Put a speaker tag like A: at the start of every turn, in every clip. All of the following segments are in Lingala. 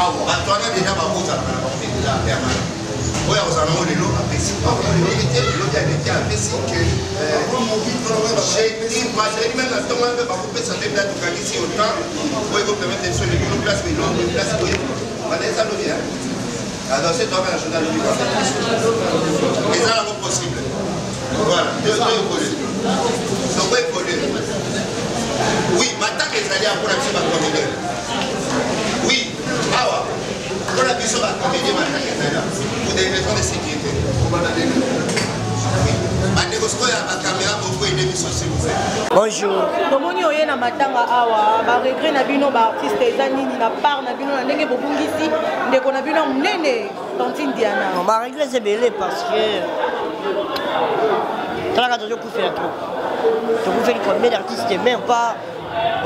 A: Antoine déjà va vous appeler déjà permanent. Oui, vous en avez le nom à Pessi. Le nom a Pessi que j'ai dit, même la tombe de Babou Pessi, ça devient tout ici autant. Oui, vous permettez de se lever une place, mais non, une place pour vous. Ça nous vient. Alors, c'est toi, la journal de l'Ivoire. Et ça, c'est possible. Voilà, deux volets. Donc, oui, volets. Oui, maintenant que les alliés pour la mission de comédie. Oui, ah ouais. Pour la mission de comédie, maintenant que les alliés. Pour des raisons de sécurité.
B: Bonjour.
C: Tomoni oye na matanga awa ba regret na bino ba artiste ezanini na part na bino na ndenge bobungisi ndeko na bino munene Tantine Diana.
B: Non, ma regret c'est belé parce que quand je fais la troupe, je fais combien d'artistes même pas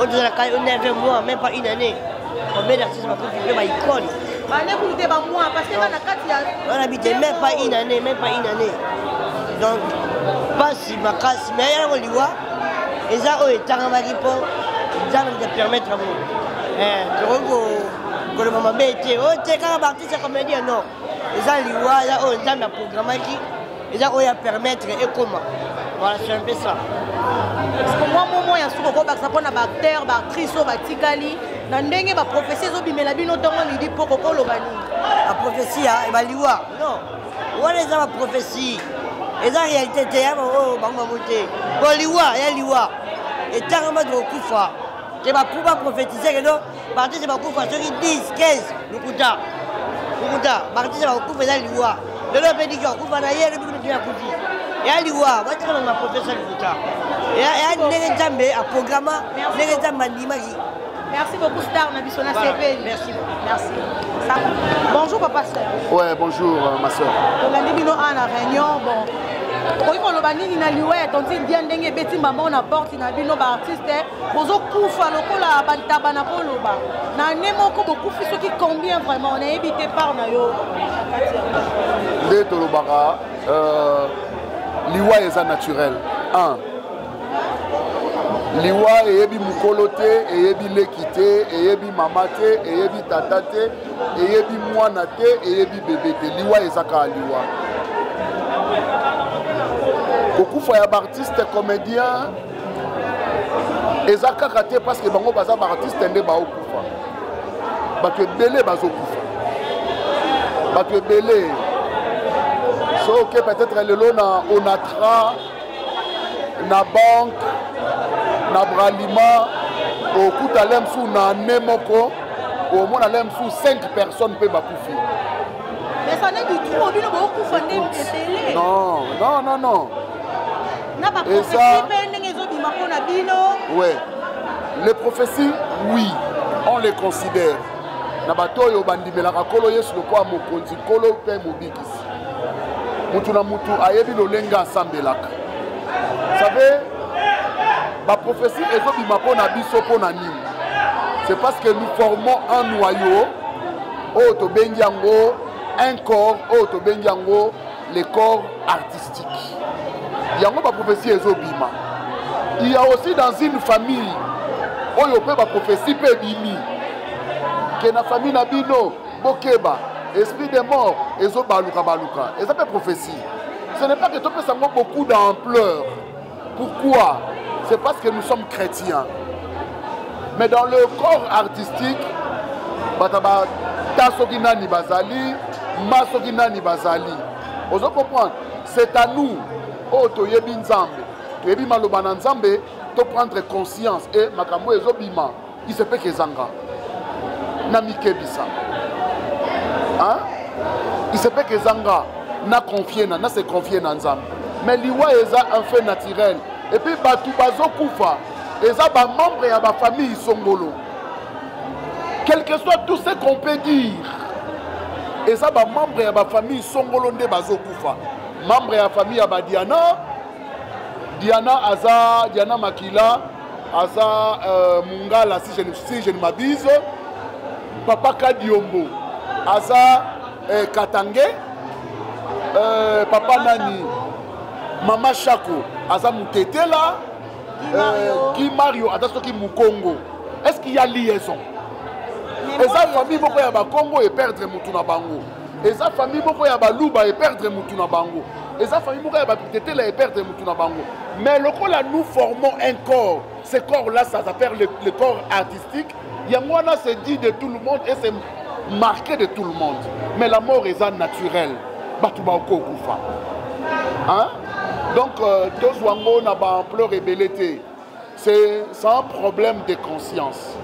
B: au-delà de 9 mois, même pas une année. Combien d'artistes m'a trouvé ma icône.
C: Bah ne vous dites pas moi parce que na kati ya
B: on habite même pas une année, même pas une année. Donc pas si ma casse mais il y a un liwa et ça oh est en mari pour ça nous permettre à vous que le moment bête oh t'es quand parti c'est comme dire non et ça liwa là oh dans la programme qui et ça oh y a permettre et comment voilà c'est un peu ça
C: parce que moi moment ya suko ko ba ça pona ba acteur ba actrice ba tikali na ndenge ba prophétie zo bimela bino tongo lidi poko ko lobani
B: la prophétie et ba liwa non voilà ça la prophétie. Et la réalité, c'est que oh, monter. Bon, liwa. Et tant que je kufa, je vais pouvoir prophétiser que non, partir de ma kufa, sur 10, 15, le kuta. Partir de ma kufa, c'est liwa. Le lot dit que kufa na yé, le but de la kufi. Et à liwa, moi je vais ma prophétie le kuta. Et à n'engambe, à programme, n'engambe l'imagi.
C: Merci beaucoup, Star Nabissona CP.
B: Merci.
C: Bonjour, papa Star.
D: Ouais, bonjour, ma soeur.
C: On a dit à la réunion, bon. Quand on a dit na liwe, Tantine Diana ndenge beti maman na porte na bino ba artiste, bozo kufa lokola bantaba na koloba. Na nemo ko beaucoup fiso qui combien vraiment on a évité par na yo.
D: De tolobara liwa eza naturel. 1 liwa eyebi mukolo te, eyebi leki te, eyebi mama te, eyebi tata te, eyebi mwana te, eyebi bébé te. Liwa ezaka liwa. Kokufa ya artiste comédien ezaka kate parce que bango baza ba artiste nde ba okufa. Bato ebele bazokufa. Bato ebele. So que peut-être lelo na Onatra na banque na Bralima au Koutalem sous na Nemoko au mona lem sous 5 personnes pe bakufi.
C: Mais ça n'est du tout au bino beaucoup fondé télé.
D: Non.
C: Na ba prophétie pe ndenge zo bima ko na bino.
D: Ouais. Les prophéties, oui, on les considère. Na bato yo bandimela kolo yesu lokwa mokonzi kolo pe mobikisi. Mutu na mutu ayebi lolenga asambelaka. Vous savez, ma prophétie ezobima pona biso pona nini. C'est parce que nous formons un noyau auto bengiango un corps auto bengiango les corps artistiques. Yango ma prophétie ezobima. Il y a aussi dans une famille oyo pe ba prophétie pe bimi. Que na famille na bino bokeba esprit de mort ezobaluka baluka. Et ça peut prophétie. Ce n'est pas que tu peux savoir beaucoup d'ampleur. Pourquoi? C'est parce que nous sommes chrétiens. Mais dans le corps artistique, Tasokina ni bazali, Masokina ni bazali. Vous comprenez? C'est à nous, to yebi nzambe, to yebi malobana nzambe, de prendre conscience et makambo ezobima. Il se peut que zanga. Namikebisa. Hein? Il se peut que zanga na confié na se confier na nzambe. Mais liwa eza un fait naturel. Et puis batu bazo kufa, eza ba membre ya ba famille songolo. Quel que soit tout ce qu'on peut dire, eza ba membre ya ba famille songolo nde bazo kufa. Membre ya famille ya ba Diana aza Diana Makila, aza Mungala si je ne m'abuse, Papa Kadiombo, aza Katange, Papa Nani, Mama Chako, aza Moutetela, Guy Mario, aza soki Mukongo. Est-ce qu'il y a liaison? eza famille moko ya bakongo et perdre mutu na bango eza famille moko ya baluba et perdre mutu na bango eza famille moko ya bapitetela et perdre mutu na bango mais lokola nous formons un corps ce corps là ça s'appelle le corps artistique yango wana c'est dit de tout le monde et c'est marqué de tout le monde mais la mort est naturelle bato bakokufa hein donc tozwango na baampleur ebele te c'est un problème de conscience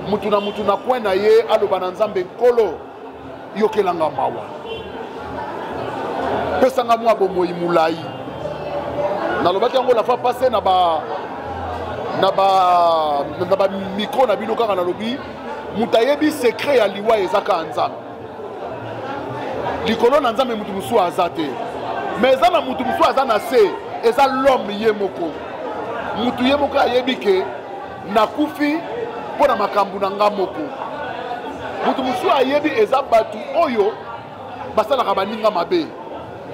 D: mutu na point na ye aloba na nzambe nkolo yokelanga mawa pesanga mwa bomoi mulai nalobaki yango la fois passé na ba micro na bino kaka nalobi mutu ayebi secret ya liwa ezaka nzambe likolo na nzambe mutu mosusu aza te mais eza na mutu mosusu aza na se eza l'homme ye moko mutu ye moko ayebi ke nakufi mpo na makambo na nga moko mutu mosusu ayebi eza bato oyo basalaka baninga mabe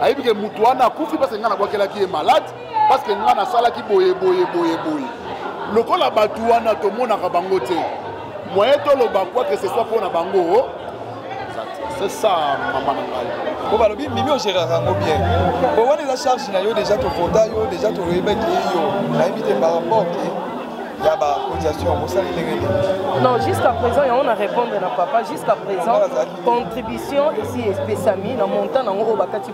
D: ayebi ke mutu wana akufi parce nga nabwakelaki ye malade parce que nga nasalaki boye lokola bato wana tomonaka bango te moyen toloba quoi que ce soit mpo na bango c'est ça maman na ngai
E: po balobi mimi ogéraka yango bien po wana eza charge na yo déjà tovota yo déjà toyebaki yo nayebi te par rapport il y a ba cotisation
C: non, jusqu'à présent, on a répondu à papa. Jusqu'à présent, contribution ici est spécialement dans mon temps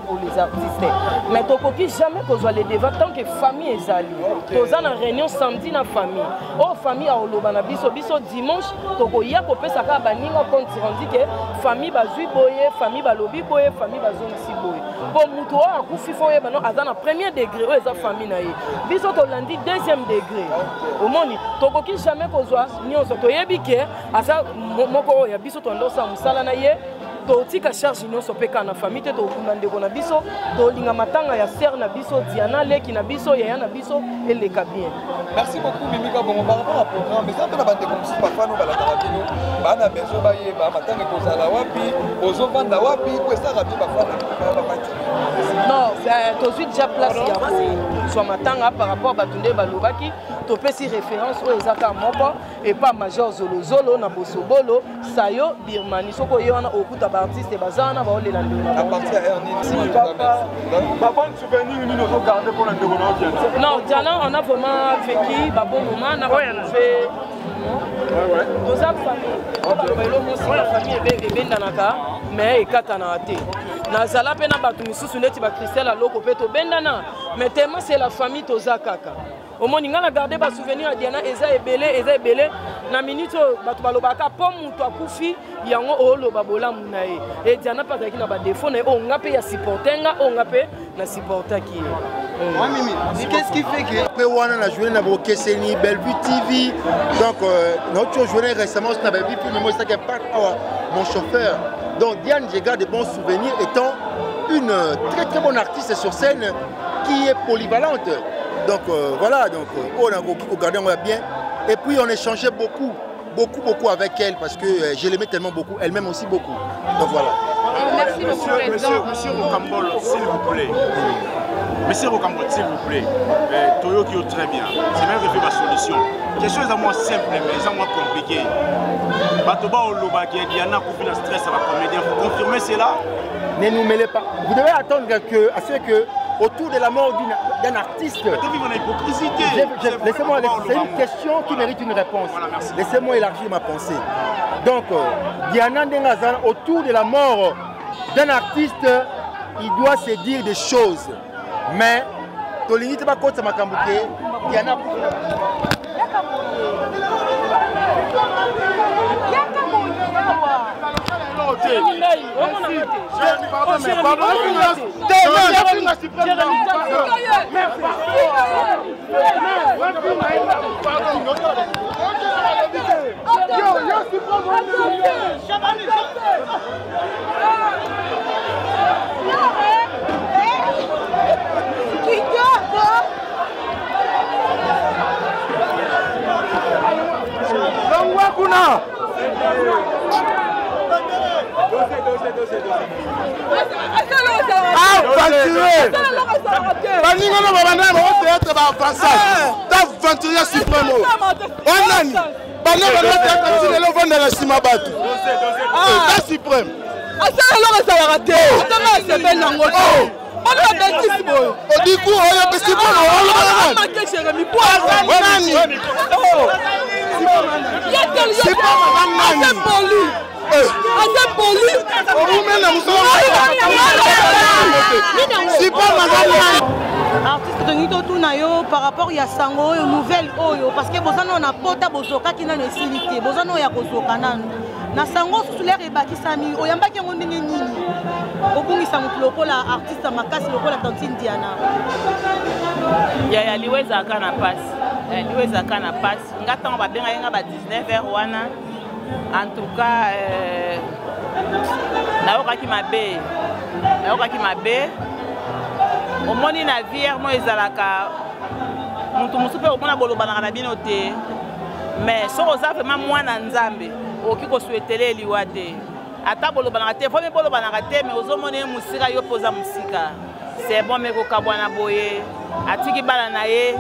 C: pour les artistes. Mais tu ne peux jamais que les débats tant que famille est allée. Tu as une réunion samedi dans la famille. Oh, famille à Olobana, biso dimanche, tu peux y aller ça ka baninga compte rendu que famille bazui boye, famille balobi boye, famille bazongi boye. Bon, muto a kufi foye bano azana premier degré, oh eza famille na ye. Biso to landi deuxième degré. Au monde tokoki jamais kozwa nyonso toyebi ke asa moko ya biso tondosa musala na ye totika charge nyonso peka na famille te tokunda ndeko na biso tolinga matanga ya ser na biso Diana leki na biso yaya na biso eleka bien.
E: Merci beaucoup Mimika bon par rapport au programme mais ça na bande comme si bafano balaka bino bana bezo baye ba matanga kozala wapi ozo vanda wapi ko ça rabi bafana ba
C: non tozui déjà place ya soit matanga par rapport à batunde balobaki to pesi référence o ezaka moko et pas major Zolo na Bosobolo sayo Birmanie soko yona okuta ba artiste bazana ba olela ndeko
E: à partir à Ernie
F: ba bon souvenir ni nous garder pour la ndeko na
C: non Diana on a vraiment vécu ba bon moment na ba fait nos famille la famille ebendanaka mais ekatana te nazala pe na bato misusu neti ba Christelle aloko pe to bendana mais tellement c'est la famille toza kaka au moins nga na garder ba souvenir à Diana eza ebele na minute bato balobaka po mutu akufi yango oloba bolamu na ye et Diana pasaki na ba défaut na o nga pe ya supportenga o nga pe na supporter qui
A: Mimi, qu'est-ce qui fait que après on a joué dans Bokeseni, Bellevue TV, donc notre journée récemment sur Bellevue, mais moi c'est mon chauffeur. Donc Diane, j'ai gardé de bons souvenirs étant une très bonne artiste sur scène qui est polyvalente. Donc voilà, donc on a regardé, on va bien. Et puis on échangeait beaucoup avec elle parce que je l'aimais tellement beaucoup, elle m'aime aussi beaucoup. Donc voilà.
C: Merci
F: Monsieur Rocambole, s'il vous plaît. Monsieur Rocambole, s'il vous plaît. Toyo qui est très bien. C'est même que ma solution. Quelque chose à moi simple, mais à moi compliqué. Batoba Oloba qui est Diana pour faire stress à la comédien. Vous confirmez cela?
A: Ne nous mêlez pas. Vous devez attendre à ce que autour de la mort d'un artiste. Laissez-moi, c'est une question qui mérite une réponse. Voilà, laissez-moi élargir ma pensée. Donc, Diana Ndengazan, autour de la mort d'un artiste, il doit se dire des choses. Mais, Tolini te bakota makambuke, Diana. Aventurier suprême.
D: bana lelo vanda la nsima bato état suprême
C: asala eloko esalaka te atanga asepeli nango te bana badentisi boye
D: odiku oyo pesi bona
C: olobaaake jeremi poasanani asepoli asepoli
D: omena
C: artiste tongi totuna yo par rapport ya sango oyo nouvelle oyo parce que bozana na pota bozokaki nano esili te bozana oyo ya kozoka nano na sango susu lere ebakisami oyambaki yango ndenge nini obungisa motu lokola artiste makasi lokola Tantine Diana
G: ya liwe ezalaka na pasi liwe ezalaka na pasi nga ntango babengaki nga ba 19h wana en tout cas nayokaki mabe omoni na vie mo ezalaka mutu mosusu mpe omona bolobanaka na bino te mais soki oza vraiment mwana nzambe okoki kosuetele eliwa te ata bolobanaka te fomi bolobanaka te mais ozomona ye mosika yo mpo oza mosika c'est bon me kokabwana boye atiki bana na ye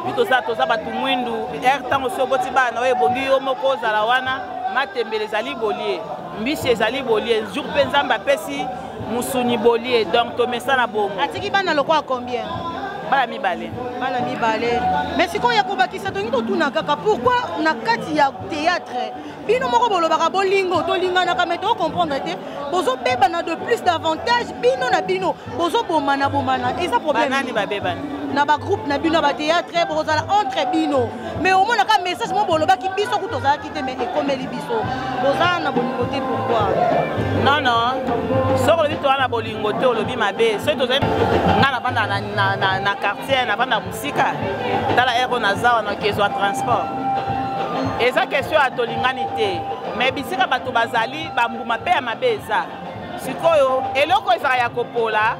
G: bi toza bato mwindu ere ntango soki oboti bana na yo ebongi yo moko ozala wana matembele ezali bolie mbisi ezali bolie jour mpe nzambe apesi musuni bolie donc tomesa na bongo
C: atiki bana lokola combien
G: bana mibale
C: mais sikoyo ya kobakisa tongi totuna kaka pourquoi na kati ya théâtre bino moko bolobaka bolingo tolinganaka mais tocomprendre te bozobebana de plus davantage bino na bino bozobomana eza problème
G: banani babebana
C: na bagroupe na bino ba théâtre bozala entre bino mais omonaka message mo bolobaki biso ku tozalaki te mais ekomeli biso bozala na bolingo te pourquoi
G: non soki olobi toza na bolingo te olobi mabe soki tozali nga navanda na quartier navanda mosika tala ero naza wana kezwa transport eza question ya tolingani te mais bisika bato bazali bambuma mpe ya mabe eza sikoyo eloko ezaka ya kopola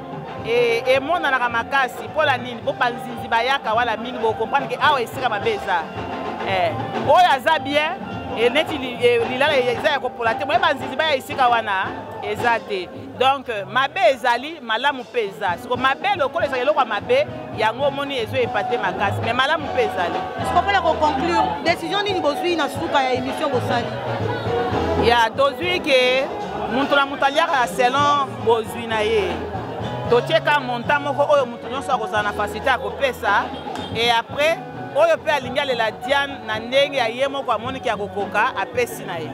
G: emonanaka makasi mpola nini mpo banzinzi bayaka wala mingi bokomprendre ke awa esika mabe eza oyo aza bien neti lilala eza ya kopola te moye banzinzi baya esika wana eza te donc mabe ezali malamu mpe eza siko mabe lokola ezaka eloko ya mabe yango omoni ezo epate makasi mais malamu mpe ezali
C: sikopola koconclure décision nini bozwi na suka ya émission bosali
G: ya tozwi ke moto na moto aliaka selon bozwi na ye totieka montant moko oyo moto nyonso akozala na facilité ya kopesa et après oyo mpe alingi alela Diane na ndenge ya ye moko amoniki ya kokoka apesi na ye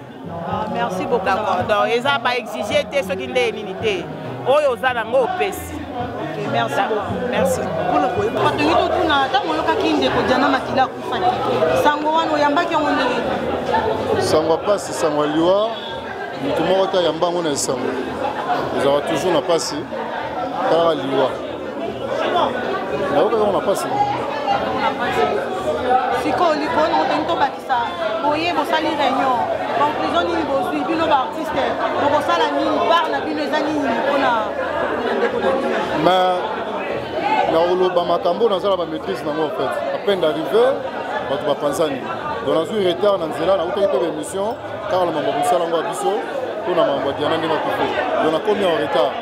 C: merci beaucoup
G: d'accord donc eza baexige te soki nde nini te oyo oza nango opesi
C: merci beaucoup
G: merci
C: batongi totuna ntango oyokaki ndeko Diana Makila akufaki sango wana oyambaki yango ndenge
D: sango apasi sango aliwa motu moko ta yamba yango na esango ezalaka toujours na pasi kaka liwa nayokaka yango na pasi
C: sikoyo likolo otongi tobakisa boye bosali réunion conclusion nini bozwi bino baartiste bokosala nini bar na bino eza nini mpona ndeko na bino
D: mais nakoloba makambo nazala bamaîtrise nango en fait apeine d'arrive bato bapanzani donc nazwi retard na nzela nautaki mpe baémission kaka na mambo mosala yango ya biso mpona mambo ya Diana ndenge akufe donc nakomi en retard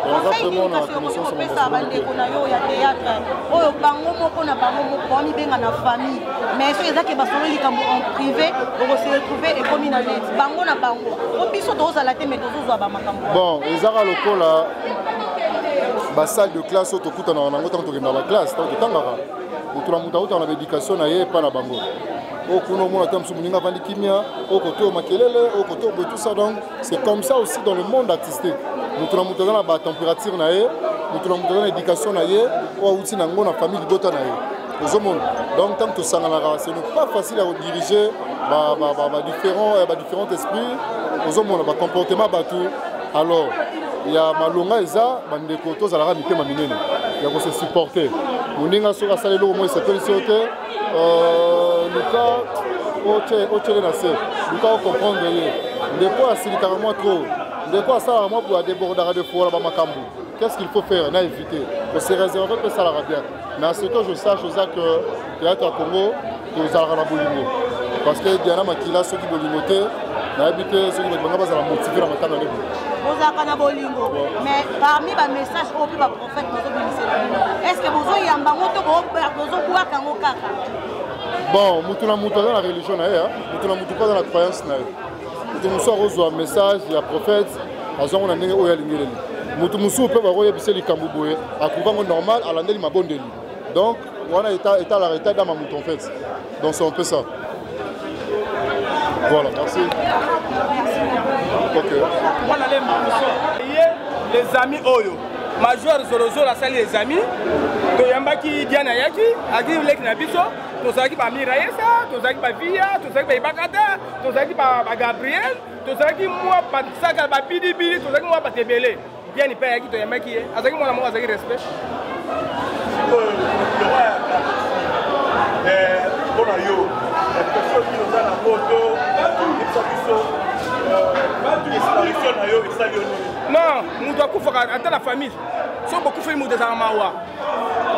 C: opesa bandeko na yo ya théâtre oyo bango moko na bango moko bamibenga na famille mais soki ezaki basolo likambo en privé okose retrouve ekomi na neti bango na bango po biso tozozala te mais tozozwa bamakambo
D: bon ezaka lokola basalle de classe oyo tokutanaka nango ntango tokenda baclasse ntango totangaka motu na motu autaka na baéducation na ye epa na bango oyo kuna omona te mosu moninga avandi kimia oyo kote oyo makelele oyo kote oyo boye tout ça donc c'est comme ça aussi dans le monde artistique motu na motu aza na batempérature na ye motu na motu aza na éducation na ye oyo awuti nango na famille libota na ye ozomona donc ntango tosanganaka ce n'est pas facile à rediriger différents esprits ozomona bacomportement bato alors ya malonga eza bandeko tozalaka mitema minene ya kose supporter moninga soki asala eloko mo esepelisi yo te luka otyele na se luka ocomprendre ye ndeko asilikaka mwa trop ndeko asalaka mwa boye adébordaka de fois na bamakambo qu'est-ce qu'il faut faire na éviter kose réserve mpe esalaka bien mais à ce que je sache eza que théâtre ya Congo tozalaka na bolingo parce que Diana Makila soki bolingo te nayebi te soki bato banga bazala motive na matanga nebi
C: bozalaka na bolingo mais parmi bamessage oyo mpe baprophète bozobimisela bino est ce que bozoyamba ngo to bozobwaka yango kaka
D: Bon, mutuna mutu dans la religion na ya, mutuna mutu pas dans la croyance na. Mutu muso reçoit un message ya prophète, azongo na ndenge oya lingeli. Mutu muso pe ba roye biseli kambuboye, akuvango normal alandeli mabondeli. Donc, on a été à l'arrêt dans ma mouton en fait. Donc c'est un peu ça. Voilà, merci. Ok.
H: Les amis Oyo. Major Zorozo la salle les amis. Toyambaki Diana Yaki, Agi Lek Nabiso, Tosaki par Miraesa, Tosaki par Via, Tosaki par Bakata, Tosaki par Gabriel, Tosaki moi par Saka par Bidi Bidi, Tosaki moi par Tebele. Diani Père Yaki Toyambaki, Azaki mon amour, Azaki respect. Non, nous devons faire la famille. Si on beaucoup fait nous des armawa.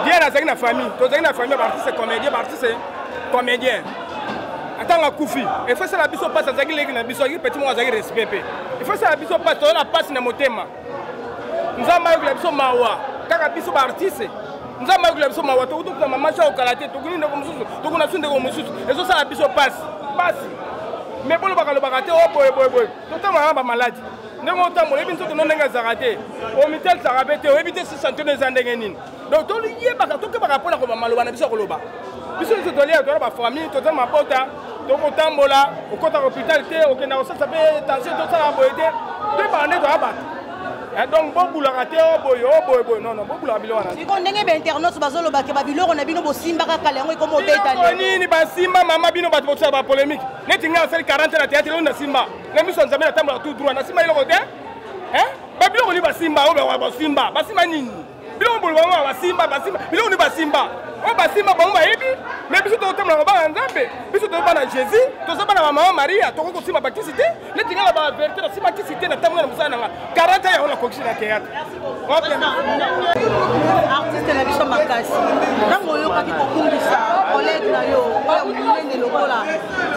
H: Bien dans la famille, dans la famille, artiste comédien, artiste comédien. Attends la koufi. Il faut ça la biso passe à Zaghi na biso petit moi Zaghi respect. Il faut ça la biso passe dans la passe na motema. Nous avons la biso mawa. Kaka biso artiste. Nous avons la biso mawa. Tout na mama cha okalate, tout ni ndeko mususu, tout na sunde ko mususu. Et ça la biso passe. Passe. Mais pour le bagate, oh boy. Tout le monde malade. Nous avons dit que nous avons zaraté. Au mitel, ça a été évité 60 ans d'années. Donc, tout le monde est rapport à Maloba. Nous sommes dans la famille, tout le monde est là. Tout le monde est là. Au côté de l'hôpital, au Kenya, ça fait tension, tout ça a été. Tout le monde est là. Donc, beaucoup la raté, oh boy. Non, beaucoup la bilo.
C: Si on est bien internaute, bazolo ba ke babilo on a bino bo simba ka kalengo comme obeta.
H: Ni ba simba mama bino ba botsa ba polémique. Neti nga sel 40 na théâtre on na simba. Na miso nzambe na tamba tout droit na simba ile côté. Hein? Babilo on ba simba o ba simba. Ba simba nini? Bilo on ba simba. Bilo on ba simba. On ba simba ba on ba yebi. Mais biso to tamba ba nzambe. Biso to ba na Jésus, to so ba na maman Maria, to ko simba ba kisité. Neti nga ba vérité na simba kisité na tamba na musana nga. 40 ans on a coaché na théâtre.
C: Artiste la biso makasi. Nango yo kaki ko kungisa, collègue na yo, oya mulende lokola.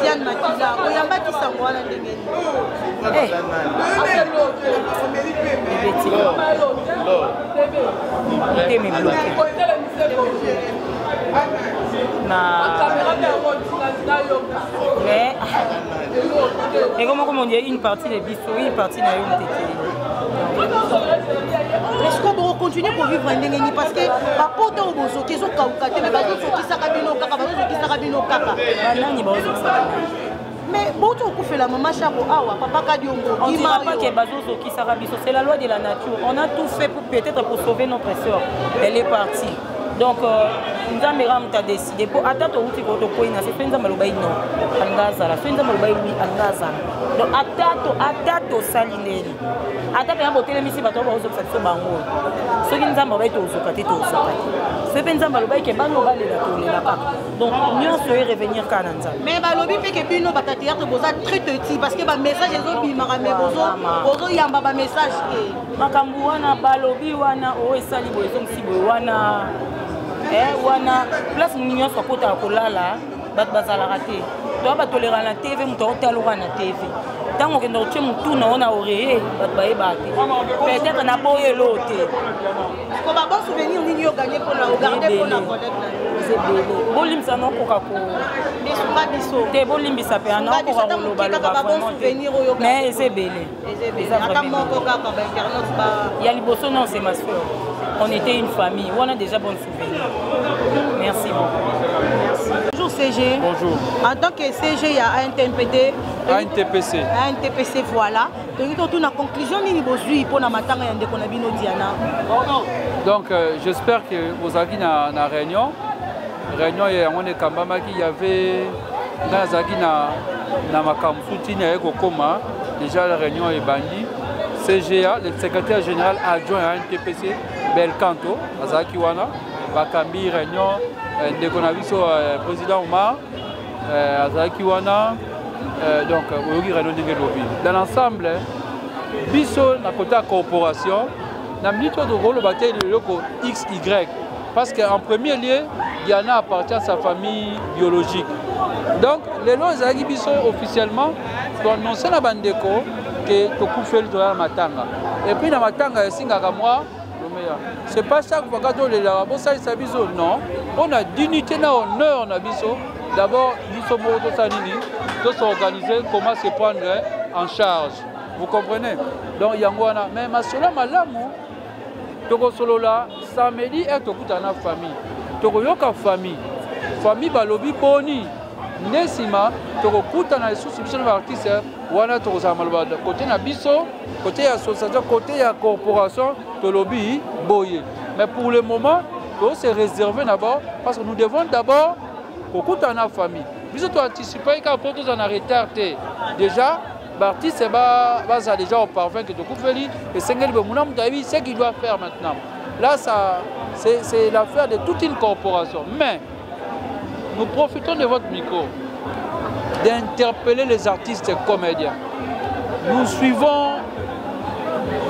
C: Tian Makila, oyamba kisango wana ndenge.
G: Teme bloqué. Mais et comment on dit une partie des bisous, une partie n'a une tête.
C: Est-ce qu'on peut continuer pour vivre en Ndengeni parce que papote au bozo qui sont kaukate mais bazo qui sakabino kaka bazo qui sakabino kaka.
G: Banani bazo sakabino.
C: Mais bon tu fait la maman chabo awa papa kadiongo.
G: On ne dira pas que bazo qui sakabiso, c'est la loi de la nature. On a tout fait pour peut-être pour sauver notre sœur. Elle est partie. Donc nous avons décidé pour attendre au titre de point c'est fait nous avons non angaza la fait nous avons oui angaza donc attendre salineli attendre un hôtel ici va toi au ça bango ce qui nous avons été au sokate to sokate c'est bien nous avons que bango va les là donc nous serait revenir kananza
C: mais balobi pe que bino bata théâtre boza très petit parce que ba message ezo bimara mais bozo yamba ba message
G: makambu wana balobi wana o esali bozo msibo wana wana place mignon soit kota kolala bat bazala raté to ba tolera na TV muto otaloka na TV tango ke ndo tshemu tuna ona oreye bat bae bate peut-être na boye lote
C: ko ba bon souvenir nini yo gagner pour la regarder pour la collègue
G: c'est belé bolimsa non koka ko
C: biso
G: te bolimisa pe ana ko ka loba loba vraiment mais c'est belé
C: akamoko kaka ba internaute ba
G: ya liboso non c'est ma sœur. On était une famille, on a déjà bon souvenir. Merci beaucoup.
C: Bonjour CG.
E: Bonjour.
C: En tant que CG, il y a ANTPT.
E: ANTPC.
C: ANTPC, voilà. Donc, tu as une conclusion pour la matanga yande konabino Diana.
E: Donc, j'espère que vous avez une réunion. Réunion, on est Kambama qui y avait dans ma soutien avec Okoma. Déjà, la réunion est bandie. CGA, le secrétaire général adjoint à NTPC, Belcanto, Azaki Wana, Bakambi, réunion, Ndekonaviso, président Omar, Azaki Wana, donc, Oyogi Réunion Ndegelobi. Dans l'ensemble, Bisso, la côté corporation, n'a mis de rôle au bataille de l'Oko XY. Parce qu'en premier lieu, Diana appartient à sa famille biologique. Donc, les lois Azaki Bisso officiellement, sont annoncés dans Bandeko. Que tu fais le matanga et puis dans matanga singaka moi c'est pas chaque fois que les labos ça biso non on a dignité na honneur na biso d'abord, nous sommes tous s'organiser, comment se prendre en charge. Vous comprenez? Donc, il y a un mais Masola Malamu, Toko Solola, samedi et Toko Tana famille. Toko Yoka famille. Famille Balobi Boni. Nesima, Toko Kutana les souscriptions d'artistes, Wana Toko Samalbada. Côté Nabiso, côté association, côté corporation, Tolobi Boye. Mais pour le moment, il se réserver d'abord, parce que nous devons d'abord Kutana famille. Nous avons anticipé qu'à pour nous en arrêter déjà. L'artiste va déjà au parfum que tu coupes et c'est ce qu'il doit faire maintenant. Là, c'est l'affaire de toute une corporation. Mais nous profitons de votre micro d'interpeller les artistes et comédiens. Nous suivons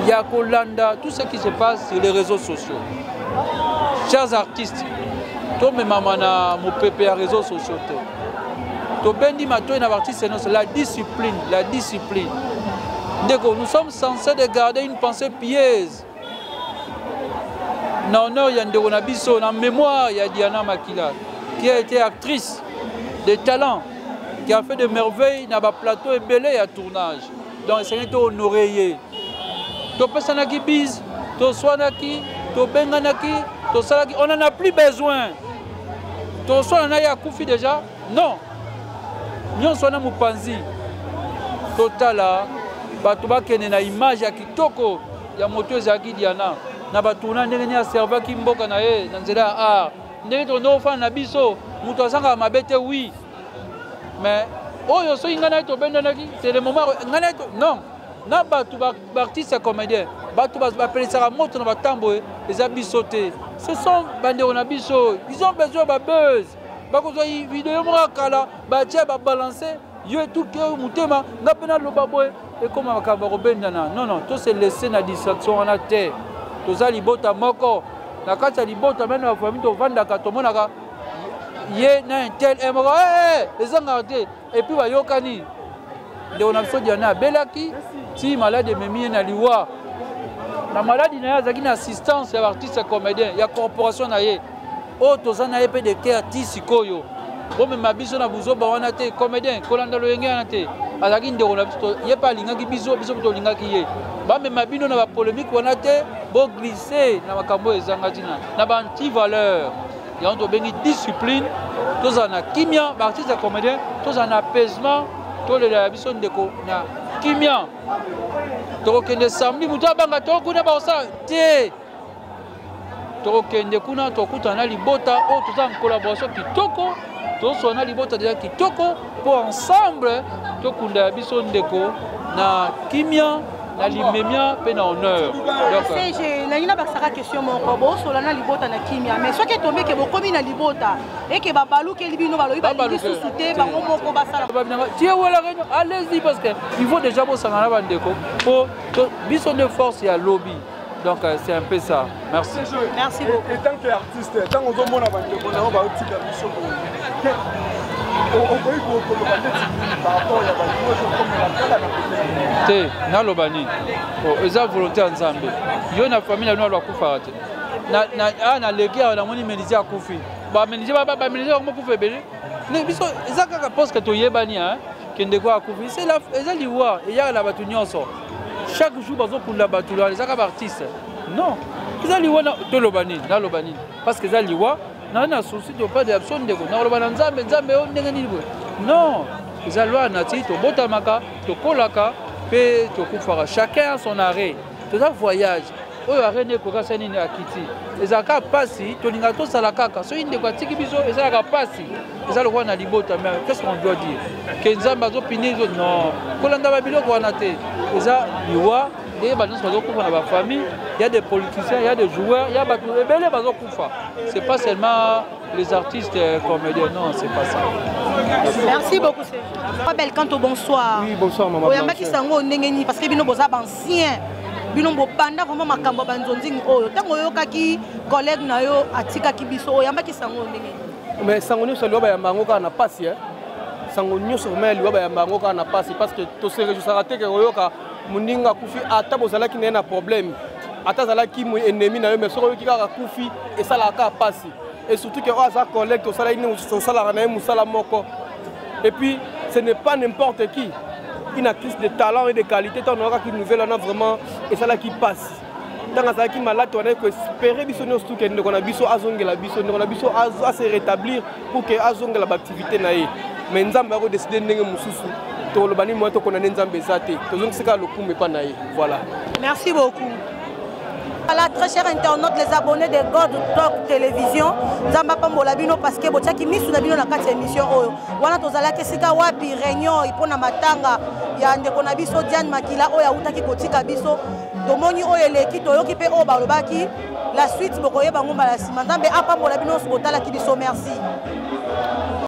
E: Yakolanda, tout ce qui se passe sur les réseaux sociaux. Chers artistes, tous mes mamans mon pépé à réseaux sociaux. La discipline, la discipline. Nous sommes censés de garder une pensée pieuse. Non, il y a en mémoire, il y a Diana Makila, qui a été actrice de talent, qui a fait de merveilles dans le plateau et belé à tournage. Donc, c'est un honoré. On n'en a plus besoin. On a Koufi déjà? Non. Nous sommes Mupanzi. Totala, Batuba Kene na image ya kitoko ya moto Zaki Diana. Na batuna ndenge ya serveur ki mboka na ye na nzela art. Ndenge to no fa na biso, muto asanga mabete oui. Mais oyo so ingana to bendanaki, c'est le moment ngana to non. Na batuba artiste comédien, batuba appelé ça moto na batambo les abisoté. Ce sont bandero na biso, ils ont besoin de buzz. Bakozoi vidéo mokala batia ba balancer yo tout que mutema ngapena lobaboy et comme makamba robendana non to se laisser na distraction en terre to za libota moko na kata libota mena wa famille to vanda ka to monaka ye na tel emoko les engardés et puis ba yokani de on a so diana belaki ti malade memi na liwa na malade na zaki na assistance ya artiste comédien ya corporation na ye. Oh, tozana épée de cœur tisikoyo. Bon mais ma biso na buzo ba wana te comédien kolanda lo yenga na te. Azaki ndeko na biso ye pa linga ki biso to linga ki ye. Ba mais ma bino na ba polémique wana te bo glisser na makambo ezanga dina. Na ba anti valeur. Ya on to bengi discipline, tozana kimia, ba artiste comédien, tozana apaisement, to le la biso ndeko na kimia. To kende samedi muta banga to kuna ba osa te. Tokende kuna tokutana libota o tout en collaboration kitoko to sona libota déjà kitoko pour ensemble tokunda biso ndeko na kimia na limemia pe na honneur.
C: Donc c'est na ina basaka question moko bo solana libota na kimia mais soki tombe ke bokomi na libota et que babalu ke libino balobi ba sous-souté bango moko basala
E: tie wala réunion allez-y parce que il faut déjà bo sangana bandeko pour biso de force ya lobby. Donc c'est un peu ça. Merci.
C: Merci beaucoup.
H: Et tant qu'artiste, tant qu'on a on va aussi la mission. On peut par rapport à
E: la na lobani. Eza volonté ensemble. Yo na famille na lo kufarate. Na leguer na moni menizia kufi. Ba menizia ba menizia ko kufa belé. Ne biso eza kaka parce que to yebani hein kende ko kufi. C'est la eza liwa et ya la batu nyonso. Chaque jour, pour la battue, les artistes. Non. Ils ont liwa de l'obani, dans l'obani. Parce que ils ont liwa, n'a pas souci de pas d'absence de go. Non. Ils ont liwa nati, to botamaka, to kolaka, pe to kufara. Chacun a son arrêt. Tout ça voyage. Oyo arene ko kasani na kiti. Ezaka pasi, to lingato salakaka. So inde kwa tiki biso, ezaka pasi. Ezalo kwa na libota, mais qu'est-ce qu'on doit dire? Kenza bazo pinizo non. Kolanda babilo ko anate. Eza liwa et bazo bazo kufa na ba famille, il y a des politiciens, il y a des joueurs, il y a bato ebele bazo kufa. C'est pas seulement les artistes comédiens, non, c'est pas ça.
C: Merci beaucoup Serge. Belle Kanto, bonsoir.
H: Oui, bonsoir maman.
C: Oyamba ki sango ndengeni parce que bino boza ancien. Bino bopanda vraiment makambo banzonzingi oyo. Tango yokaki collègue na yo atika ki biso oyamba ki sango ndengeni.
I: Mais sango nyo selo ba yamba ngoka na pasi hein. Sango nyo sur mais liwa ba yamba ngoka na pasi parce que to se réjouir te ke oyoka muninga kufi ata bozala ki na problème. Ata zala ki mu ennemi na yo mais soko ki kaka kufi et ça la ka pasi. et surtout que ça collecte au salaire et puis ce n'est pas n'importe qui. Une actrice de talent et de qualité, on aura qu'une nouvelle on a vraiment et ça là qui passe. Dans ça qui malade on a que espérer biso nous tout que nous on a biso azongela biso nous on a biso à se rétablir pour que azongela l'activité naïe. Mais nzamba a décidé ndenge mususu to lobani moi to connaît nzamba zate. Donc c'est ka lokume pas naïe. Voilà.
C: Merci beaucoup. Voilà, très chers internautes, les abonnés de God Talk Télévision, Zamba Pambola Bino parce que Bochaki Misu na Bino na 4 émissions. Wana tozala kesika wapi réunion ipona matanga ya ndeko na biso Diane Makila oya utaki kotika biso. Tomoni oyo eleki toyoki pe o balobaki la suite bokoyeba ngomba la sima. Nzambe apambola bino botala ki biso merci.